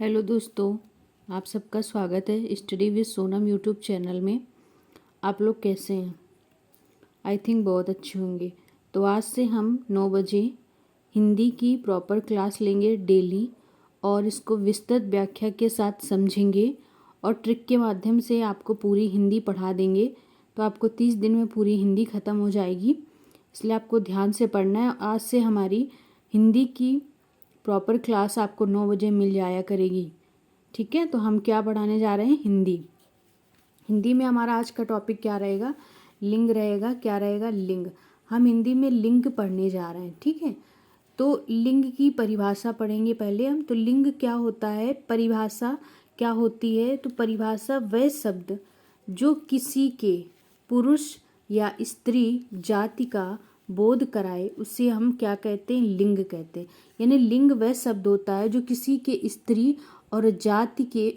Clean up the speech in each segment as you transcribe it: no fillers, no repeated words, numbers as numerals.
Hello दोस्तों, आप सबका स्वागत है study with Sonam YouTube channel में। आप लोग कैसे हैं? आई थिंक बहुत अच्छे होंगे। तो आज से हम 9 बजे हिंदी की प्रॉपर क्लास लेंगे डेली, और इसको विस्तृत व्याख्या के साथ समझेंगे और ट्रिक के माध्यम से आपको पूरी हिंदी पढ़ा देंगे। तो आपको 30 दिन में पूरी हिंदी ख़त्म हो जाएगी, इसलिए आपको ध्यान से पढ़ना है। आज से हमारी हिंदी की प्रॉपर क्लास आपको 9 बजे मिल जाया करेगी। ठीक है, तो हम क्या पढ़ाने जा रहे हैं? हिंदी में हमारा आज का टॉपिक क्या रहेगा? लिंग रहेगा। क्या रहेगा? लिंग। हम हिंदी में लिंग पढ़ने जा रहे हैं। ठीक है, तो लिंग की परिभाषा पढ़ेंगे पहले हम। तो लिंग क्या होता है, परिभाषा क्या होती है? तो परिभाषा वह शब्द जो किसी के पुरुष या स्त्री जाति का बोध कराए, उसे हम क्या कहते हैं? लिंग कहते हैं। यानी लिंग वह शब्द होता है जो किसी के स्त्री और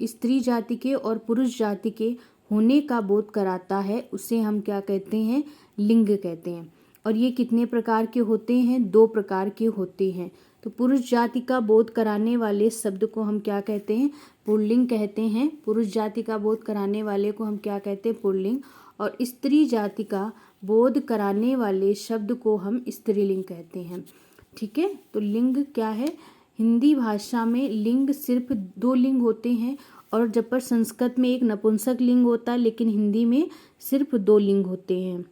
स्त्री जाति के और पुरुष जाति के होने का बोध कराता है, उसे हम क्या कहते हैं? लिंग कहते हैं। और ये कितने प्रकार के होते हैं? 2 प्रकार के होते हैं। तो पुरुष जाति का बोध कराने वाले शब्द को हम क्या कहते हैं? पुल्लिंग कहते हैं। पुरुष जाति का बोध कराने वाले को हम क्या कहते हैं? पुल्लिंग। और स्त्री जाति का बोध कराने वाले शब्द को हम स्त्रीलिंग कहते हैं। ठीक है, तो लिंग क्या है? हिंदी भाषा में लिंग सिर्फ 2 लिंग होते हैं, और जब पर संस्कृत में एक नपुंसक लिंग होता है, लेकिन हिंदी में सिर्फ 2 लिंग होते हैं।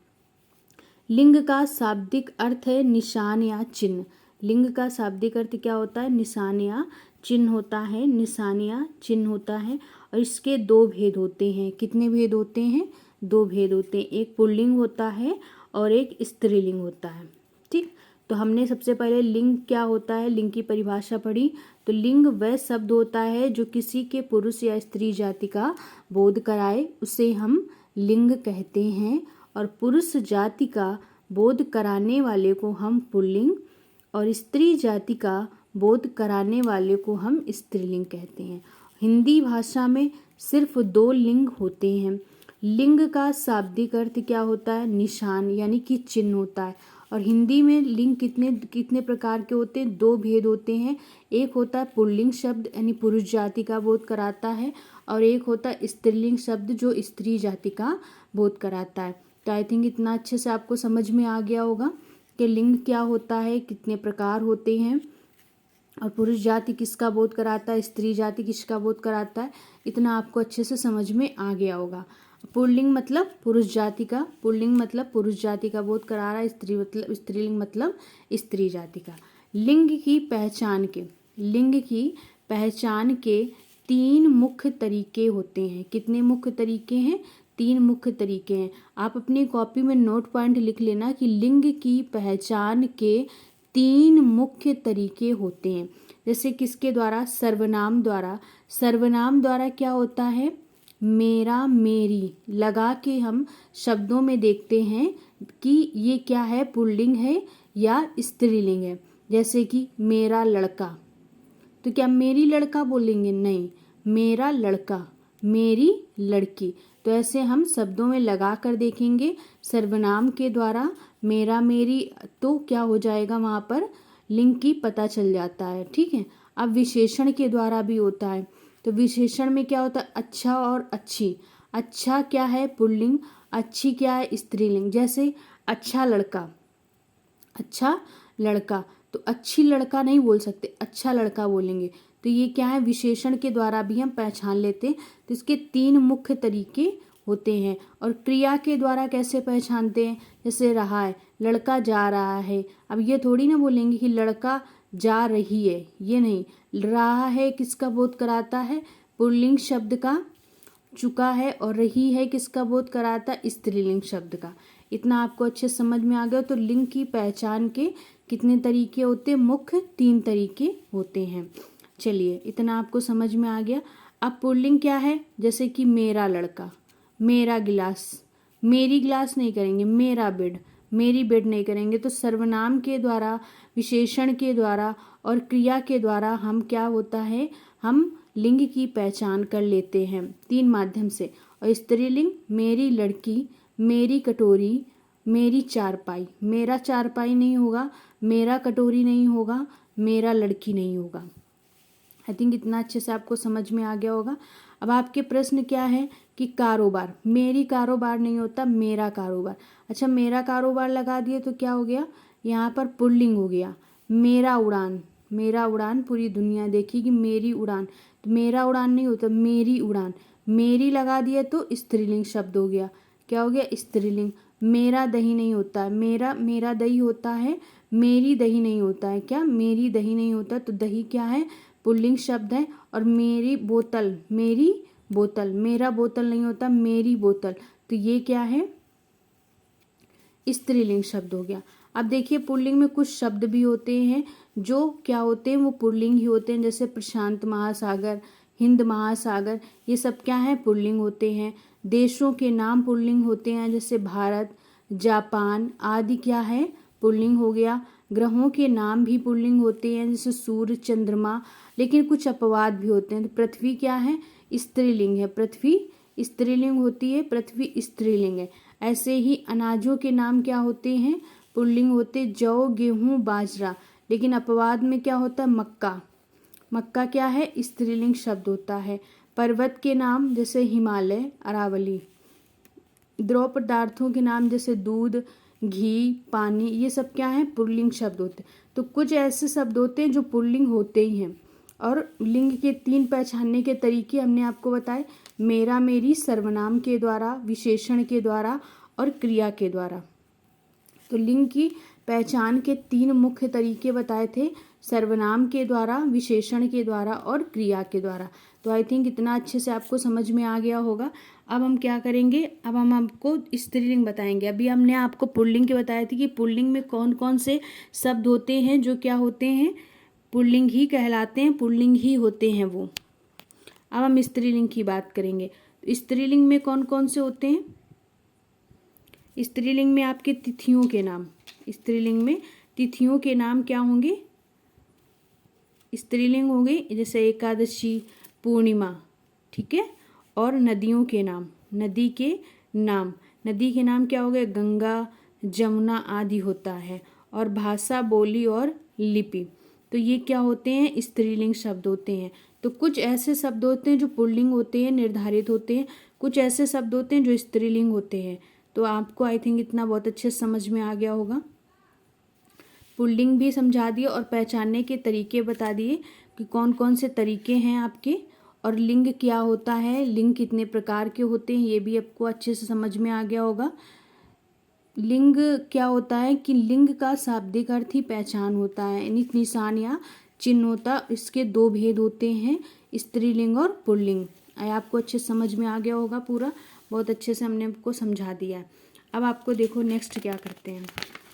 लिंग का शाब्दिक अर्थ है निशान या चिन्ह। लिंग का शाब्दिक अर्थ क्या होता है? निशान या चिन्ह होता है। निशान या चिन्ह होता है। और इसके 2 भेद होते हैं। कितने भेद होते हैं? 2 भेद होते हैं। एक पुल्लिंग होता है और एक स्त्रीलिंग होता है। ठीक, तो हमने सबसे पहले लिंग क्या होता है, लिंग की परिभाषा पढ़ी। तो लिंग वह शब्द होता है जो किसी के पुरुष या स्त्री जाति का बोध कराए, उसे हम लिंग कहते हैं। और पुरुष जाति का बोध कराने वाले को हम पुल्लिंग, और स्त्री जाति का बोध कराने वाले को हम स्त्रीलिंग कहते हैं। हिंदी भाषा में सिर्फ 2 लिंग होते हैं। लिंग का शाब्दिक अर्थ क्या होता है? निशान यानी कि चिन्ह होता है। और हिंदी में लिंग कितने कितने प्रकार के होते हैं? 2 भेद होते हैं। एक होता है पुल्लिंग शब्द यानी पुरुष जाति का बोध कराता है, और एक होता है स्त्रीलिंग शब्द जो स्त्री जाति का बोध कराता है। तो आई थिंक इतना अच्छे से आपको समझ में आ गया होगा कि लिंग क्या होता है, कितने प्रकार होते हैं, और पुरुष जाति किसका बोध कराता है, स्त्री जाति किसका बोध कराता है। इतना आपको अच्छे से समझ में आ गया होगा। पुल्लिंग मतलब पुरुष जाति का, पुल्लिंग मतलब पुरुष जाति का बोध करा रहा है, स्त्रीलिंग मतलब स्त्री जाति का। लिंग की पहचान के 3 मुख्य तरीके होते हैं। कितने मुख्य तरीके हैं? 3 मुख्य तरीके हैं। आप अपनी कॉपी में नोट पॉइंट लिख लेना कि लिंग की पहचान के 3 मुख्य तरीके होते हैं। जैसे किसके द्वारा? सर्वनाम द्वारा। सर्वनाम द्वारा क्या होता है? मेरा, मेरी लगा के हम शब्दों में देखते हैं कि ये क्या है, पुल्लिंग है या स्त्रीलिंग है। जैसे कि मेरा लड़का, तो क्या मेरी लड़का बोलेंगे? नहीं, मेरा लड़का, मेरी लड़की। तो ऐसे हम शब्दों में लगा कर देखेंगे सर्वनाम के द्वारा मेरा, मेरी, तो क्या हो जाएगा? वहाँ पर लिंग की पता चल जाता है। ठीक है, अब विशेषण के द्वारा भी होता है। तो विशेषण में क्या होता है? अच्छा और अच्छी। अच्छा क्या है? पुल्लिंग। अच्छी क्या है? स्त्रीलिंग। जैसे अच्छा लड़का, अच्छा लड़का, तो अच्छी लड़का नहीं बोल सकते, अच्छा लड़का बोलेंगे। तो ये क्या है? विशेषण के द्वारा भी हम पहचान लेते हैं। तो इसके 3 मुख्य तरीके होते हैं। और क्रिया के द्वारा कैसे पहचानते हैं? जैसे रहा है, लड़का जा रहा है। अब ये थोड़ी ना बोलेंगे कि लड़का जा रही है, ये नहीं। रहा है किसका बोध कराता है? पुल्लिंग शब्द का। चुका है और रही है किसका बोध कराता? स्त्रीलिंग शब्द का। इतना आपको अच्छे समझ में आ गया। तो लिंग की पहचान के कितने तरीके होते हैं? मुख्य 3 तरीके होते हैं। चलिए, इतना आपको समझ में आ गया। अब पुल्लिंग क्या है? जैसे कि मेरा लड़का, मेरा गिलास, मेरी गिलास नहीं करेंगे, मेरा बेड, मेरी बेड नहीं करेंगे। तो सर्वनाम के द्वारा, विशेषण के द्वारा और क्रिया के द्वारा हम क्या होता है? हम लिंग की पहचान कर लेते हैं 3 माध्यम से। और स्त्रीलिंग मेरी लड़की, मेरी कटोरी, मेरी चारपाई। मेरा चारपाई नहीं होगा, मेरा कटोरी नहीं होगा, मेरा लड़की नहीं होगा। आई थिंक इतना अच्छे से आपको समझ में आ गया होगा। अब आपके प्रश्न क्या है कि कारोबार, मेरी कारोबार नहीं होता, मेरा कारोबार। अच्छा, मेरा कारोबार लगा दिए तो क्या हो गया, यहाँ पर पुल्लिंग हो गया। मेरा उड़ान, मेरा उड़ान पूरी दुनिया देखेगी, मेरी उड़ान, तो मेरा उड़ान नहीं होता, मेरी उड़ान। मेरी लगा दिया तो स्त्रीलिंग शब्द हो गया, क्या हो गया, स्त्रीलिंग। मेरा दही नहीं होता, मेरा दही होता है, मेरी दही नहीं होता है, क्या, मेरी दही नहीं होता, तो दही क्या है, पुल्लिंग शब्द है। और मेरी बोतल, मेरी बोतल, मेरा बोतल नहीं होता, मेरी बोतल, तो ये क्या है, स्त्रीलिंग शब्द हो गया। अब देखिए पुल्लिंग में कुछ शब्द भी होते हैं जो क्या होते हैं, वो पुल्लिंग ही होते हैं, जैसे प्रशांत महासागर, हिंद महासागर, ये सब क्या है, पुल्लिंग होते हैं। देशों के नाम पुल्लिंग होते हैं, जैसे भारत, जापान आदि क्या है, पुल्लिंग हो गया। ग्रहों के नाम भी पुल्लिंग होते हैं, जैसे सूर्य, चंद्रमा, लेकिन कुछ अपवाद भी होते हैं। तो पृथ्वी क्या है, स्त्रीलिंग है, पृथ्वी स्त्रीलिंग होती है, पृथ्वी स्त्रीलिंग है। ऐसे ही अनाजों के नाम क्या होते हैं, पुल्लिंग होते, जौ, गेहूं, बाजरा, लेकिन अपवाद में क्या होता है, मक्का, मक्का क्या है, स्त्रीलिंग शब्द होता है। पर्वत के नाम जैसे हिमालय, अरावली। द्रव पदार्थों के नाम जैसे दूध, घी, पानी, ये सब क्या है, पुल्लिंग शब्द होते हैं। तो कुछ ऐसे शब्द होते हैं जो पुल्लिंग होते ही हैं। और लिंग के 3 पहचानने के तरीके हमने आपको बताए, मेरा, मेरी, सर्वनाम के द्वारा, विशेषण के द्वारा और क्रिया के द्वारा। तो लिंग की पहचान के 3 मुख्य तरीके बताए थे, सर्वनाम के द्वारा, विशेषण के द्वारा और क्रिया के द्वारा। तो आई थिंक इतना अच्छे से आपको समझ में आ गया होगा। अब हम क्या करेंगे, अब हम आपको स्त्रीलिंग बताएंगे। अभी हमने आपको पुल्लिंग के बताए थे कि पुल्लिंग में कौन कौन से शब्द होते हैं जो क्या होते हैं, पुल्लिंग ही कहलाते हैं, पुल्लिंग ही होते हैं वो। अब हम स्त्रीलिंग की बात करेंगे। तो स्त्रीलिंग में कौन कौन से होते हैं, स्त्रीलिंग में आपके तिथियों के नाम, स्त्रीलिंग में तिथियों के नाम क्या होंगे, स्त्रीलिंग होंगे, जैसे एकादशी, पूर्णिमा, ठीक है। और नदियों के नाम, नदी के नाम, नदी के नाम क्या हो गए, गंगा, जमुना आदि होता है। और भाषा, बोली और लिपि, तो ये क्या होते हैं, स्त्रीलिंग शब्द होते हैं। तो कुछ ऐसे शब्द होते हैं जो पुल्लिंग होते हैं, निर्धारित होते हैं, कुछ ऐसे शब्द होते हैं जो स्त्रीलिंग होते हैं। तो आपको आई थिंक इतना बहुत अच्छे से समझ में आ गया होगा। पुल्लिंग भी समझा दिए और पहचानने के तरीके बता दिए कि कौन कौन से तरीके हैं आपके, और लिंग क्या होता है, लिंग कितने प्रकार के होते हैं, ये भी आपको अच्छे से समझ में आ गया होगा। लिंग क्या होता है कि लिंग का शाब्दिक अर्थ ही पहचान होता है, यानी निशान या चिन्ह होता। इसके 2 भेद होते हैं, स्त्रीलिंग और पुल्लिंग। आपको अच्छे से समझ में आ गया होगा पूरा, बहुत अच्छे से हमने आपको समझा दिया है। अब आपको देखो नेक्स्ट क्या करते हैं,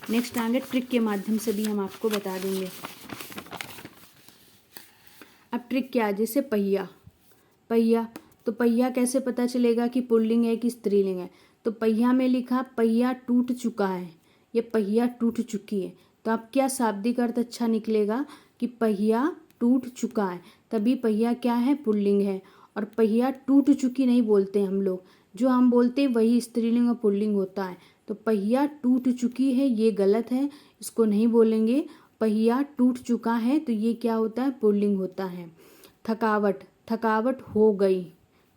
नेक्स्ट आगे ट्रिक के माध्यम से भी हम आपको बता देंगे। अब ट्रिक क्या है, जैसे पहिया, पहिया, तो पहिया कैसे पता चलेगा कि पुल्लिंग है कि स्त्रीलिंग है। तो पहिया में लिखा पहिया टूट चुका है, ये पहिया टूट चुकी है, तो आप क्या शाब्दिक अर्थ अच्छा निकलेगा कि पहिया टूट चुका है, तभी पहिया क्या है, पुल्लिंग है। और पहिया टूट चुकी नहीं बोलते हम लोग, जो हम बोलते हैं वही स्त्रीलिंग और पुल्लिंग होता है। तो पहिया टूट चुकी है ये गलत है, इसको नहीं बोलेंगे। पहिया टूट चुका है तो ये क्या होता है, पुल्लिंग होता है। थकावट, थकावट हो गई,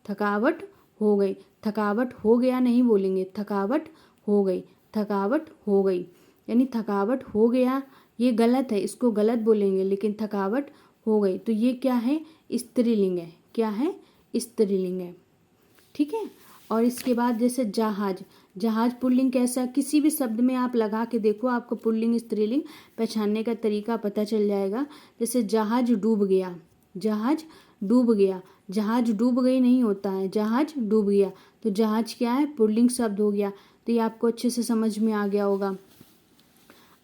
थकावट हो गई, थकावट हो गया नहीं बोलेंगे, थकावट हो गई, थकावट हो गई, यानी थकावट हो गया ये गलत है, इसको गलत बोलेंगे, लेकिन थकावट हो गई तो ये क्या है, स्त्रीलिंग है, क्या है, स्त्रीलिंग है, ठीक है। और इसके बाद जैसे जहाज, जहाज पुल्लिंग कैसा, किसी भी शब्द में आप लगा के देखो, आपको पुल्लिंग स्त्रीलिंग पहचानने का तरीका पता चल जाएगा। जैसे जहाज डूब गया, जहाज डूब गया, जहाज डूब गई नहीं होता है, जहाज डूब गया, तो जहाज क्या है, पुल्लिंग शब्द हो गया। तो ये आपको अच्छे से समझ में आ गया होगा।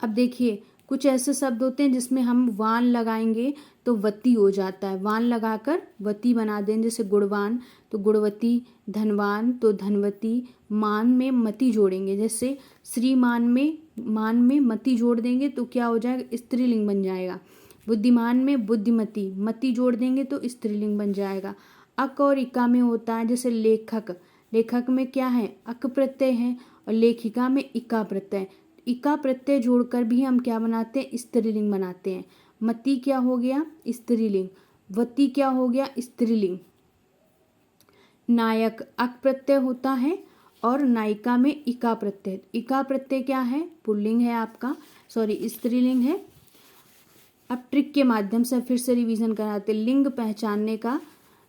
अब देखिए कुछ ऐसे शब्द होते हैं जिसमें हम वान लगाएंगे तो वती हो जाता है, वान लगाकर वती बना दें, जैसे गुणवान तो गुणवती, धनवान तो धनवती, मान में मति जोड़ेंगे, जैसे श्रीमान में मान में मति जोड़ देंगे तो क्या हो जाएगा, स्त्रीलिंग बन जाएगा। बुद्धिमान में बुद्धिमती, मति जोड़ देंगे तो स्त्रीलिंग बन जाएगा। अक और इका में होता है, जैसे लेखक, लेखक में क्या है, अक प्रत्यय है, और लेखिका में इका प्रत्यय, इका प्रत्यय जोड़कर भी हम क्या बनाते हैं, स्त्रीलिंग बनाते हैं। मति क्या हो गया, स्त्रीलिंग, वती क्या हो गया, स्त्रीलिंग। नायक अक प्रत्यय होता है और नायिका में इका प्रत्यय। इका प्रत्यय क्या है, पुल्लिंग है आपका, सॉरी स्त्रीलिंग है। अब ट्रिक के माध्यम से फिर से रिवीजन कराते, लिंग पहचानने का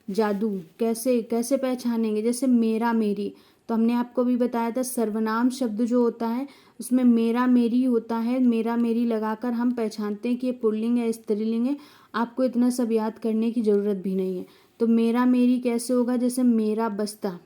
जादू। कैसे कैसे पहचानेंगे, जैसे मेरा मेरी, तो हमने आपको भी बताया था सर्वनाम शब्द जो होता है उसमें मेरा मेरी होता है, मेरा मेरी लगाकर हम पहचानते हैं कि ये पुल्लिंग है स्त्रीलिंग है। आपको इतना सब याद करने की ज़रूरत भी नहीं है। तो मेरा मेरी कैसे होगा, जैसे मेरा बस्ता,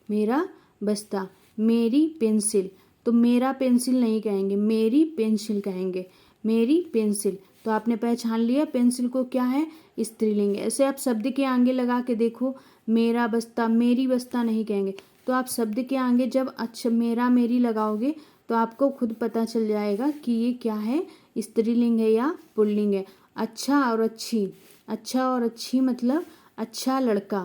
मेरा बस्ता, मेरी पेंसिल, तो मेरा पेंसिल नहीं कहेंगे, मेरी पेंसिल कहेंगे, मेरी पेंसिल। तो आपने पहचान लिया पेंसिल को क्या है, स्त्रीलिंग है। ऐसे आप शब्द के आगे लगा के देखो, मेरा बस्ता, मेरी बस्ता नहीं कहेंगे। तो आप शब्द के आगे जब अच्छा मेरा मेरी लगाओगे तो आपको खुद पता चल जाएगा कि ये क्या है, स्त्रीलिंग है या पुल्लिंग है। अच्छा और अच्छी, अच्छा और अच्छी मतलब अच्छा लड़का,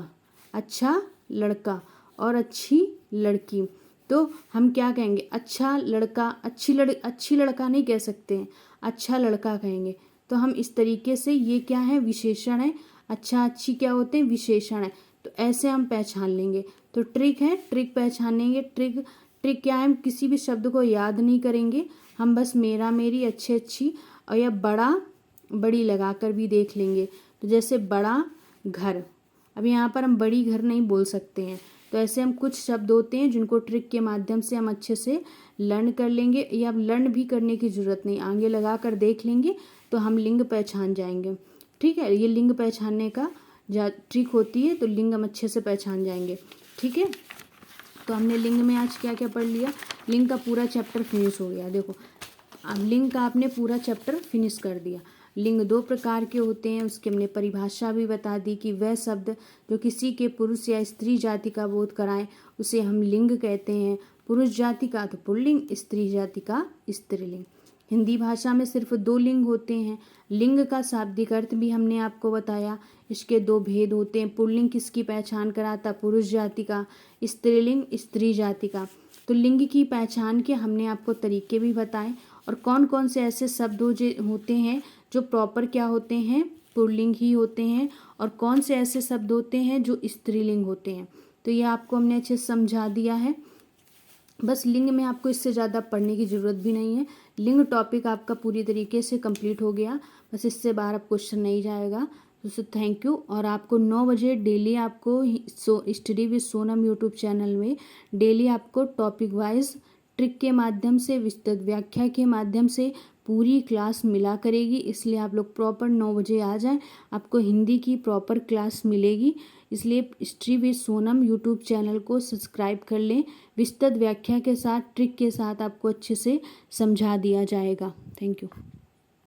अच्छा लड़का और अच्छी लड़की। तो हम क्या कहेंगे, अच्छा लड़का, अच्छी लड़का नहीं कह सकते हैं, अच्छा लड़का कहेंगे। तो हम इस तरीके से, ये क्या है, विशेषण है। अच्छा अच्छी क्या होते हैं, विशेषण है। तो ऐसे हम पहचान लेंगे। तो ट्रिक है, ट्रिक पहचानेंगे। ट्रिक क्या है, हम किसी भी शब्द को याद नहीं करेंगे, हम बस मेरा मेरी, अच्छे अच्छी और या बड़ा बड़ी लगाकर भी देख लेंगे। तो जैसे बड़ा घर, अब यहाँ पर हम बड़ी घर नहीं बोल सकते हैं। तो ऐसे हम कुछ शब्द होते हैं जिनको ट्रिक के माध्यम से हम अच्छे से लर्न कर लेंगे, या लर्न भी करने की ज़रूरत नहीं, आगे लगा कर देख लेंगे तो हम लिंग पहचान जाएंगे। ठीक है, ये लिंग पहचानने का ट्रिक होती है, तो लिंग हम अच्छे से पहचान जाएंगे। ठीक है, तो हमने लिंग में आज क्या क्या पढ़ लिया, लिंग का पूरा चैप्टर फिनिश हो गया। देखो अब लिंग का आपने पूरा चैप्टर फिनिश कर दिया। लिंग दो प्रकार के होते हैं, उसकी हमने परिभाषा भी बता दी कि वह शब्द जो किसी के पुरुष या स्त्री जाति का बोध कराएं उसे हम लिंग कहते हैं। पुरुष जाति का तो पुल्लिंग, स्त्री जाति का स्त्रीलिंग। हिंदी भाषा में सिर्फ दो लिंग होते हैं। लिंग का शाब्दिक अर्थ भी हमने आपको बताया, इसके दो भेद होते हैं। पुल्लिंग किसकी पहचान कराता, पुरुष जाति का, स्त्रीलिंग स्त्री जाति का। तो लिंग की पहचान के हमने आपको तरीके भी बताए, और कौन कौन से ऐसे शब्द होते हैं जो प्रॉपर क्या होते हैं, पुल्लिंग ही होते हैं, और कौन से ऐसे शब्द होते हैं जो स्त्रीलिंग होते हैं। तो ये आपको हमने अच्छे से समझा दिया है। बस लिंग में आपको इससे ज़्यादा पढ़ने की ज़रूरत भी नहीं है। लिंग टॉपिक आपका पूरी तरीके से कंप्लीट हो गया, बस इससे बाहर अब क्वेश्चन नहीं जाएगा। तो थैंक यू। और आपको 9 बजे डेली आपको study with Sonam YouTube channel में डेली आपको टॉपिक वाइज ट्रिक के माध्यम से, विस्तृत व्याख्या के माध्यम से पूरी क्लास मिला करेगी। इसलिए आप लोग प्रॉपर 9 बजे आ जाएं, आपको हिंदी की प्रॉपर क्लास मिलेगी। इसलिए study with Sonam YouTube channel को सब्सक्राइब कर लें। विस्तृत व्याख्या के साथ, ट्रिक के साथ आपको अच्छे से समझा दिया जाएगा। Thank you.